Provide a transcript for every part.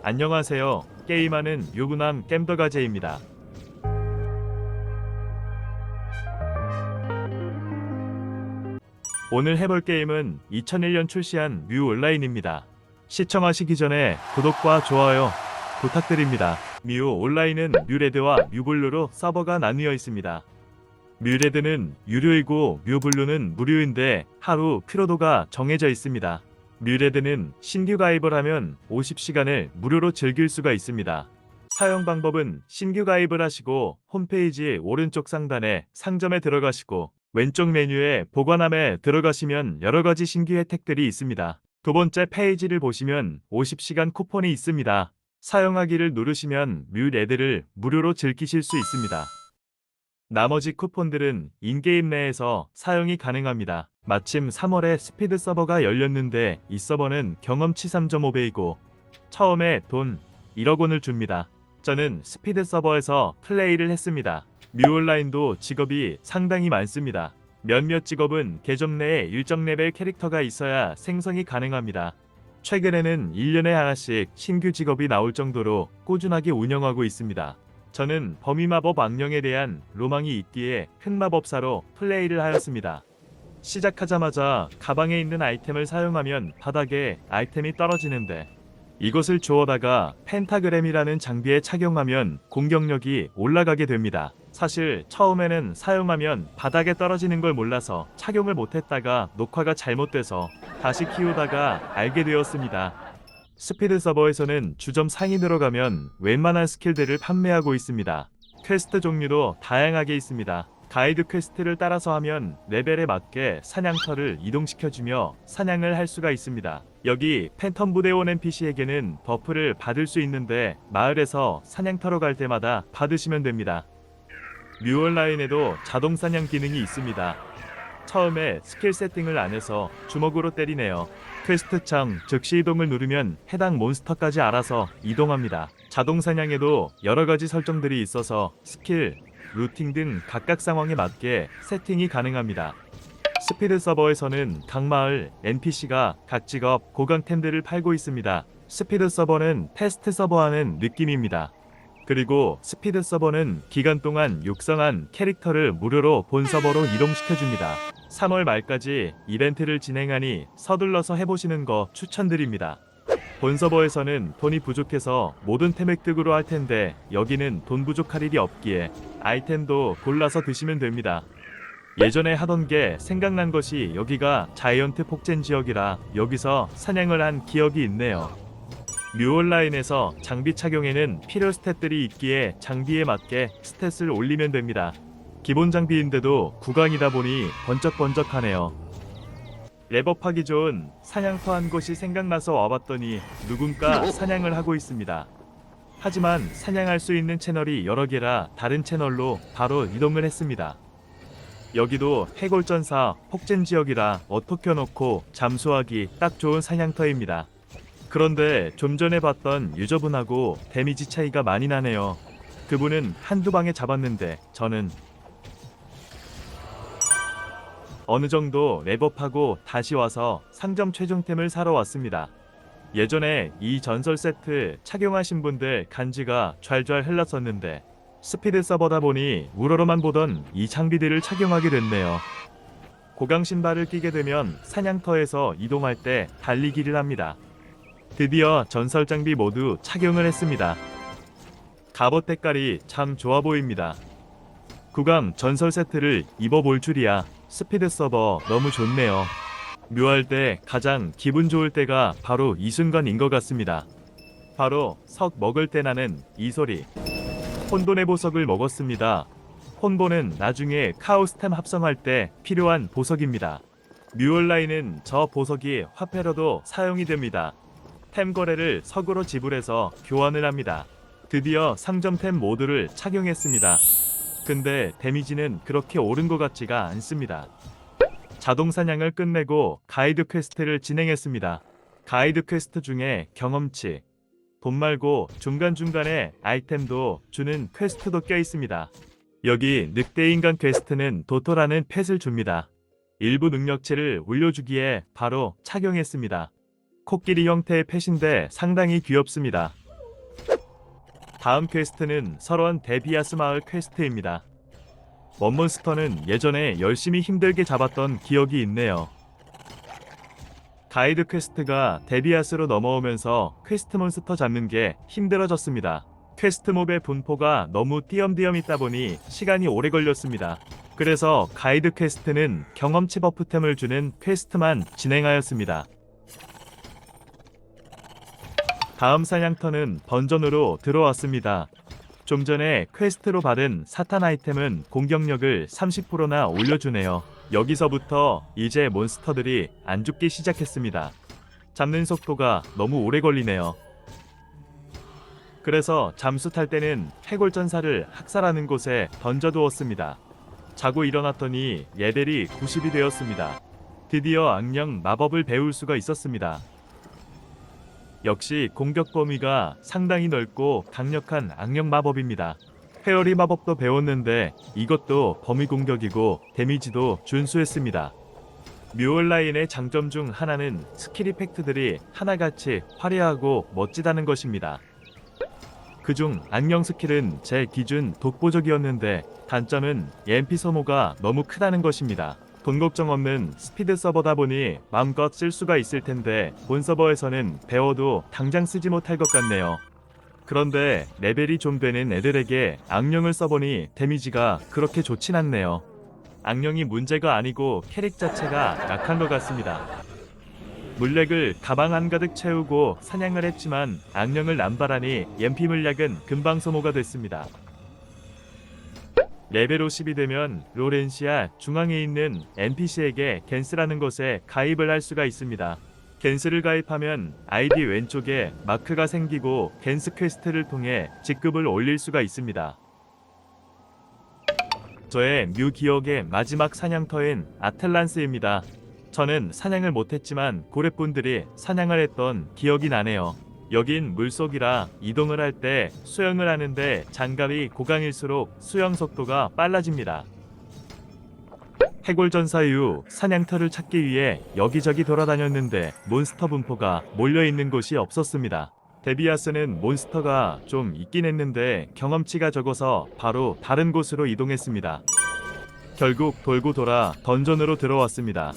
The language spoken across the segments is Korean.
안녕하세요. 게임하는 유부남 겜더가제입니다. 오늘 해볼 게임은 2001년 출시한 뮤 온라인입니다. 시청하시기 전에 구독과 좋아요 부탁드립니다. 뮤 온라인은 뮤레드와 뮤블루로 서버가 나뉘어 있습니다. 뮤레드는 유료이고 뮤블루는 무료인데 하루 피로도가 정해져 있습니다. 뮤레드는 신규 가입을 하면 50시간을 무료로 즐길 수가 있습니다. 사용 방법은 신규 가입을 하시고 홈페이지 오른쪽 상단에 상점에 들어가시고 왼쪽 메뉴에 보관함에 들어가시면 여러가지 신규 혜택들이 있습니다. 두 번째 페이지를 보시면 50시간 쿠폰이 있습니다. 사용하기를 누르시면 뮤레드를 무료로 즐기실 수 있습니다. 나머지 쿠폰들은 인게임 내에서 사용이 가능합니다. 마침 3월에 스피드 서버가 열렸는데 이 서버는 경험치 3.5배이고 처음에 돈 1억 원을 줍니다. 저는 스피드 서버에서 플레이를 했습니다. 뮤 온라인도 직업이 상당히 많습니다. 몇몇 직업은 계정 내에 일정 레벨 캐릭터가 있어야 생성이 가능합니다. 최근에는 1년에 하나씩 신규 직업이 나올 정도로 꾸준하게 운영하고 있습니다. 저는 범위마법 악령에 대한 로망이 있기에 흑마법사로 플레이를 하였습니다. 시작하자마자 가방에 있는 아이템을 사용하면 바닥에 아이템이 떨어지는데 이것을 주워다가 펜타그램이라는 장비에 착용하면 공격력이 올라가게 됩니다. 사실 처음에는 사용하면 바닥에 떨어지는 걸 몰라서 착용을 못했다가 녹화가 잘못돼서 다시 키우다가 알게 되었습니다. 스피드 서버에서는 주점 상위 들어가면 웬만한 스킬들을 판매하고 있습니다. 퀘스트 종류도 다양하게 있습니다. 가이드 퀘스트를 따라서 하면 레벨에 맞게 사냥터를 이동시켜주며 사냥을 할 수가 있습니다. 여기 팬텀 부대 온 NPC에게는 버프를 받을 수 있는데 마을에서 사냥터로 갈 때마다 받으시면 됩니다. 뮤 온라인에도 자동 사냥 기능이 있습니다. 처음에 스킬 세팅을 안 해서 주먹으로 때리네요. 퀘스트창 즉시 이동을 누르면 해당 몬스터까지 알아서 이동합니다. 자동 사냥에도 여러가지 설정들이 있어서 스킬, 루팅 등 각각 상황에 맞게 세팅이 가능합니다. 스피드 서버에서는 각 마을 NPC가 각 직업 고강템들을 팔고 있습니다. 스피드 서버는 테스트 서버하는 느낌입니다. 그리고 스피드 서버는 기간 동안 육성한 캐릭터를 무료로 본 서버로 이동시켜줍니다. 3월 말까지 이벤트를 진행하니 서둘러서 해보시는 거 추천드립니다. 본 서버에서는 돈이 부족해서 모든 템 획득으로 할 텐데 여기는 돈 부족할 일이 없기에 아이템도 골라서 드시면 됩니다. 예전에 하던 게 생각난 것이 여기가 자이언트 폭젠 지역이라 여기서 사냥을 한 기억이 있네요. 뮤 온라인에서 장비 착용에는 필요 스탯들이 있기에 장비에 맞게 스탯을 올리면 됩니다. 기본 장비인데도 구강이다 보니 번쩍번쩍하네요. 랩업하기 좋은 사냥터 한 곳이 생각나서 와봤더니 누군가 사냥을 하고 있습니다. 하지만 사냥할 수 있는 채널이 여러 개라 다른 채널로 바로 이동을 했습니다. 여기도 해골전사 폭젠 지역이라 어터 켜놓고 잠수하기 딱 좋은 사냥터입니다. 그런데 좀 전에 봤던 유저분하고 데미지 차이가 많이 나네요. 그분은 한두 방에 잡았는데 저는 어느 정도 랩업하고 다시 와서 상점 최종템을 사러 왔습니다. 예전에 이 전설 세트 착용하신 분들 간지가 좔좔 흘렀었는데 스피드 서버다 보니 우러러만 보던 이 장비들을 착용하게 됐네요. 고강 신발을 끼게 되면 사냥터에서 이동할 때 달리기를 합니다. 드디어 전설 장비 모두 착용을 했습니다. 갑옷 색깔이 참 좋아 보입니다. 구강 전설 세트를 입어볼 줄이야. 스피드 서버 너무 좋네요. 묘할 때 가장 기분 좋을 때가 바로 이 순간인 것 같습니다. 바로 석 먹을 때 나는 이 소리. 혼돈의 보석을 먹었습니다. 혼돈은 나중에 카오스템 합성할 때 필요한 보석입니다. 뮤 온라인은 저 보석이 화폐로도 사용이 됩니다. 템 거래를 석으로 지불해서 교환을 합니다. 드디어 상점템 모드를 착용했습니다. 근데 데미지는 그렇게 오른 것 같지가 않습니다. 자동 사냥을 끝내고 가이드 퀘스트를 진행했습니다. 가이드 퀘스트 중에 경험치, 돈 말고 중간중간에 아이템도 주는 퀘스트도 껴 있습니다. 여기 늑대인간 퀘스트는 도토라는 펫을 줍니다. 일부 능력치를 올려주기에 바로 착용했습니다. 코끼리 형태의 펫인데 상당히 귀엽습니다. 다음 퀘스트는 설원 데비아스 마을 퀘스트입니다. 원몬스터는 예전에 열심히 힘들게 잡았던 기억이 있네요. 가이드 퀘스트가 데비아스로 넘어오면서 퀘스트 몬스터 잡는 게 힘들어졌습니다. 퀘스트 몹의 분포가 너무 띄엄띄엄 있다 보니 시간이 오래 걸렸습니다. 그래서 가이드 퀘스트는 경험치 버프템을 주는 퀘스트만 진행하였습니다. 다음 사냥터는 던전으로 들어왔습니다. 좀 전에 퀘스트로 받은 사탄 아이템은 공격력을 30%나 올려주네요. 여기서부터 이제 몬스터들이 안 죽기 시작했습니다. 잡는 속도가 너무 오래 걸리네요. 그래서 잠수 탈 때는 해골전사를 학살하는 곳에 던져두었습니다. 자고 일어났더니 레벨이 90이 되었습니다. 드디어 악령 마법을 배울 수가 있었습니다. 역시 공격 범위가 상당히 넓고 강력한 악령 마법입니다. 페어리 마법도 배웠는데 이것도 범위 공격이고 데미지도 준수했습니다. 뮤온라인의 장점 중 하나는 스킬 이펙트들이 하나같이 화려하고 멋지다는 것입니다. 그중 악령 스킬은 제 기준 독보적이었는데 단점은 EMP 소모가 너무 크다는 것입니다. 돈 걱정 없는 스피드 서버다 보니 마음껏 쓸 수가 있을 텐데 본 서버에서는 배워도 당장 쓰지 못할 것 같네요. 그런데 레벨이 좀 되는 애들에게 악령을 써보니 데미지가 그렇게 좋진 않네요. 악령이 문제가 아니고 캐릭 자체가 약한 것 같습니다. 물약을 가방 한가득 채우고 사냥을 했지만 악령을 남발하니 EMP 물약은 금방 소모가 됐습니다. 레벨 50이 되면 로렌시아 중앙에 있는 NPC에게 겐스라는 곳에 가입을 할 수가 있습니다. 겐스를 가입하면 아이디 왼쪽에 마크가 생기고 겐스 퀘스트를 통해 직급을 올릴 수가 있습니다. 저의 뮤 기억의 마지막 사냥터인 아틀란스입니다. 저는 사냥을 못했지만 고래분들이 사냥을 했던 기억이 나네요. 여긴 물속이라 이동을 할 때 수영을 하는데 장갑이 고강일수록 수영 속도가 빨라집니다. 해골전사 이후 사냥터를 찾기 위해 여기저기 돌아다녔는데 몬스터 분포가 몰려있는 곳이 없었습니다. 데비아스는 몬스터가 좀 있긴 했는데 경험치가 적어서 바로 다른 곳으로 이동했습니다. 결국 돌고 돌아 던전으로 들어왔습니다.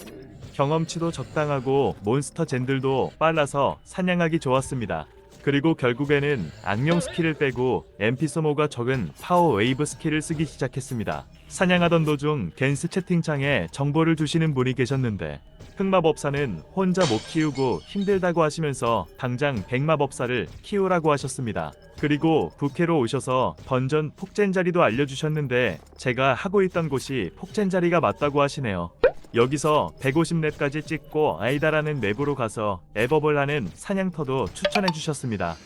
경험치도 적당하고 몬스터 젠들도 빨라서 사냥하기 좋았습니다. 그리고 결국에는 악령 스킬을 빼고 MP 소모가 적은 파워 웨이브 스킬을 쓰기 시작했습니다. 사냥하던 도중 겐스 채팅창에 정보를 주시는 분이 계셨는데 흑마법사는 혼자 못 키우고 힘들다고 하시면서 당장 백마법사를 키우라고 하셨습니다. 그리고 부캐로 오셔서 던전 폭젠 자리도 알려주셨는데 제가 하고 있던 곳이 폭젠 자리가 맞다고 하시네요. 여기서 150렙까지 찍고 아이다라는 맵으로 가서 앱업을 하는 사냥터도 추천해 주셨습니다.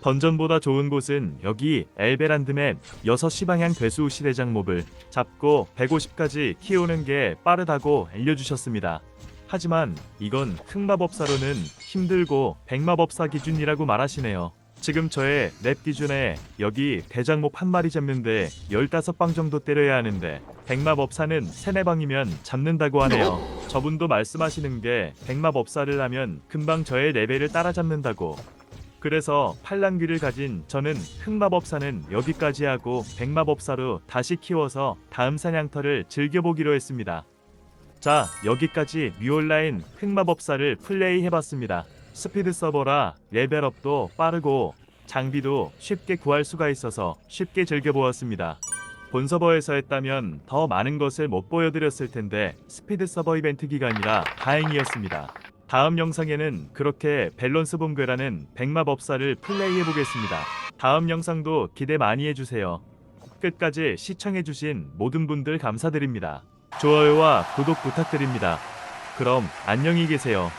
던전보다 좋은 곳은 여기 엘베란드 맵 6시 방향 괴수 시대장 몹을 잡고 150까지 키우는 게 빠르다고 알려주셨습니다. 하지만 이건 흑마법사로는 힘들고 백마법사 기준이라고 말하시네요. 지금 저의 랩 기준에 여기 대장몹 한 마리 잡는데 15방 정도 때려야 하는데 백마법사는 3-4방이면 잡는다고 하네요. 저분도 말씀하시는 게 백마법사를 하면 금방 저의 레벨을 따라잡는다고. 그래서 팔랑귀를 가진 저는 흑마법사는 여기까지 하고 백마법사로 다시 키워서 다음 사냥터를 즐겨보기로 했습니다. 자, 여기까지 뮤온라인 흑마법사를 플레이해봤습니다. 스피드 서버라 레벨업도 빠르고 장비도 쉽게 구할 수가 있어서 쉽게 즐겨보았습니다. 본 서버에서 했다면 더 많은 것을 못 보여드렸을 텐데 스피드 서버 이벤트 기간이라 다행이었습니다. 다음 영상에는 그렇게 밸런스 붕괴라는 백마법사를 플레이해보겠습니다. 다음 영상도 기대 많이 해주세요. 끝까지 시청해주신 모든 분들 감사드립니다. 좋아요와 구독 부탁드립니다. 그럼 안녕히 계세요.